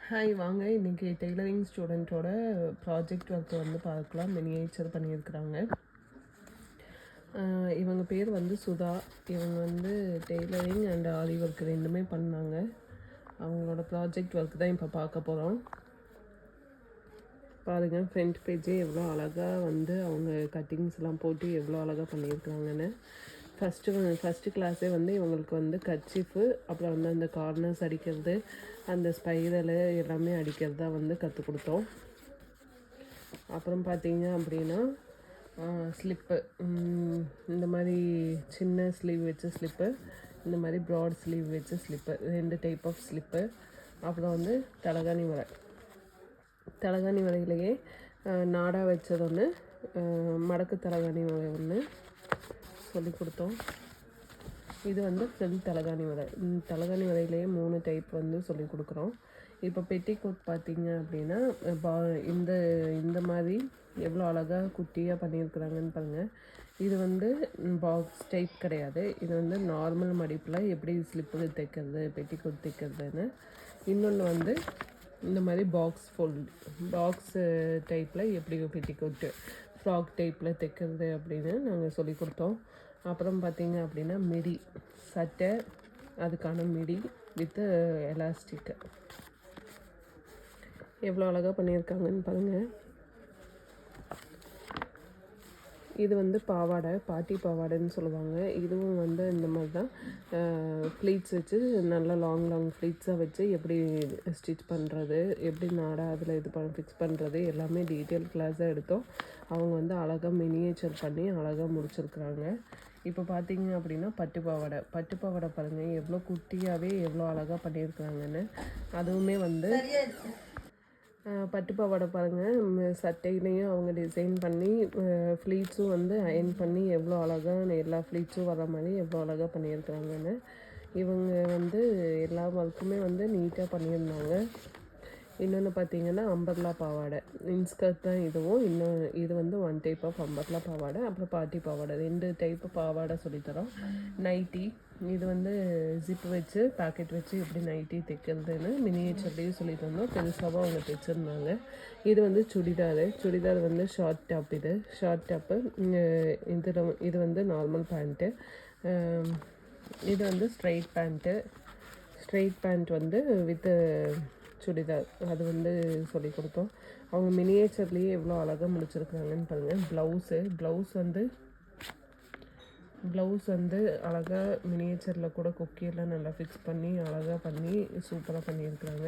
Hi வாங்க இன்றைக்கி tailoring ஸ்டூடெண்ட்டோட project ஒர்க்கை வந்து பார்க்கலாம். மினியேச்சர் பண்ணியிருக்கிறாங்க. இவங்க பேர் வந்து சுதா. இவங்க வந்து டெய்லரிங் அண்ட் ஆரி ஒர்க் ரெண்டுமே பண்ணாங்க. அவங்களோட ப்ராஜெக்ட் ஒர்க் தான் இப்போ பார்க்க போகிறோம். பாருங்கள், ஃப்ரண்ட் பேஜே எவ்வளோ அழகாக வந்து அவங்க கட்டிங்ஸ்லாம் போட்டு எவ்வளோ அழகாக பண்ணியிருக்கிறாங்கன்னு. ஃபஸ்ட்டு கிளாஸே வந்து இவங்களுக்கு வந்து கர்ச்சீஃபு, அப்புறம் வந்து அந்த கார்னர்ஸ் அடிக்கிறது, அந்த ஸ்பைரலு எல்லாமே அடிக்கிறது தான் வந்து கற்றுக் கொடுத்தோம். அப்புறம் பார்த்தீங்க அப்படின்னா ஸ்லிப்பு, இந்த மாதிரி சின்ன ஸ்லீவ் வச்ச ஸ்லிப்பு, இந்த மாதிரி ப்ராட் ஸ்லீவ் வச்ச ஸ்லிப்பு, 2 டைப் ஆஃப் ஸ்லிப்பு. அப்புறம் வந்து தலகாணி வரையிலேயே நாடா வச்சது ஒன்று, மடக்கு தலகாணி வரை ஒன்று சொல்லி கொடுத்தோம். இது வந்து ஃப்ரண்ட் தலகாணி வரை. தலகாணி வரையிலேயே 3 டைப் வந்து சொல்லி கொடுக்குறோம். இப்போ பெட்டிகோட் பார்த்தீங்க அப்படின்னா இந்த மாதிரி எவ்வளோ அழகாக குட்டியாக பண்ணியிருக்கிறாங்கன்னு பாருங்கள். இது வந்து பாக்ஸ் டைப் கிடையாது. இது வந்து நார்மல் மடிப்பில் எப்படி ஸ்லிப்பு தைக்கிறது, பெட்டிகோட் தைக்கிறதுன்னு. இன்னொன்று வந்து இந்த மாதிரி பாக்ஸ் டைப்பில் எப்படி பெட்டிகோட்டு ஃப்ராக் டைப்பில் தைக்கிறது அப்படின்னு நாங்கள் சொல்லி கொடுத்தோம். அப்புறம் பார்த்திங்க அப்படின்னா மிடி சட்டை, அதுக்கான மிடி வித்து எலாஸ்டிக்கு எவ்வளோ அழகாக பண்ணியிருக்காங்கன்னு பாருங்கள். இது வந்து பாவாடை, பாட்டி பாவாடைன்னு சொல்லுவாங்க. இதுவும் வந்து இந்த மாதிரி தான் ஃப்ளீட்ஸ் வச்சு நல்லா லாங் ஃப்ளீட்ஸாக வச்சு எப்படி ஸ்டிச் பண்ணுறது, எப்படி நாடா அதில் ஃபிக்ஸ் பண்ணுறது எல்லாமே டீட்டெயில் கிளாஸாக எடுத்தோம். அவங்க வந்து அழகாக மினியேச்சர் பண்ணி அழகாக முடிச்சிருக்கிறாங்க. இப்போ பார்த்தீங்க அப்படின்னா பட்டு பாவாடை பாருங்கள், எவ்வளோ குட்டியாகவே எவ்வளோ அழகாக பண்ணியிருக்கிறாங்கன்னு. அதுவுமே வந்து பட்டு பாவாடை பாருங்கள், சட்டையிலையும் அவங்க டிசைன் பண்ணி ஃப்ளீட்ஸும் வந்து அயன் பண்ணி எவ்வளோ அழகாக எல்லா ஃப்ளீட்ஸும் வர மாதிரி எவ்வளோ அழகாக பண்ணியிருக்கிறாங்கன்னு. இவங்க வந்து எல்லா ஒர்க்குமே வந்து நீட்டாக பண்ணியிருந்தாங்க. இன்னொன்று பார்த்தீங்கன்னா அம்பர்லா பாவாடை, இன்ஸ்கர்ட் தான் இதுவும். இது வந்து 1 டைப் ஆஃப் அம்பர்லா பாவாடை. அப்புறம் பாட்டி பாவாடை, 2 டைப்பு பாவாடை சொல்லித்தரோம். நைட்டி, இது வந்து ஜிப்பு வச்சு பாக்கெட் வச்சு எப்படி நைட்டி தைக்கிறதுன்னு மினியேச்சர்லேயும் சொல்லி தந்தோம். பெருசாகவும் அவங்க தைச்சிருந்தாங்க. இது வந்து சுடிதார் வந்து ஷார்ட் டாப்பு. இது வந்து நார்மல் பேண்ட்டு. இது வந்து ஸ்ட்ரைட் பேண்ட் வந்து வித்து சுடிதார், அது வந்து சொல்லி கொடுத்தோம். அவங்க மினியேச்சர்லேயே எவ்வளோ அழகாக முடிச்சிருக்காங்கன்னு பாருங்கள். ப்ளவுஸ் வந்து அழகாக மினியேச்சரில் கூட கொக்கியெல்லாம் நல்லா ஃபிக்ஸ் பண்ணி அழகாக பண்ணி சூப்பராக பண்ணியிருக்கிறாங்க.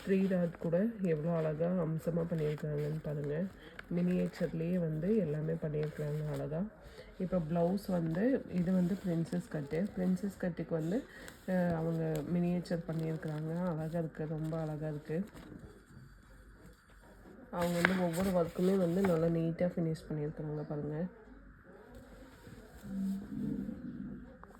3 டாட் கூட எவ்வளோ அழகாக அம்சமாக பண்ணியிருக்கிறாங்கன்னு பாருங்கள். மினியேச்சர்லேயே வந்து எல்லாமே பண்ணியிருக்கிறாங்க அழகாக. இப்போ ப்ளவுஸ் வந்து இது வந்து பிரின்சஸ் கட்டுக்கு வந்து அவங்க மினியேச்சர் பண்ணியிருக்கிறாங்க. அழகாக இருக்குது, ரொம்ப அழகாக இருக்குது. அவங்க வந்து ஒவ்வொரு ஒர்க்குமே வந்து நல்லா நீட்டாக ஃபினிஷ் பண்ணியிருக்கிறாங்க பாருங்கள்.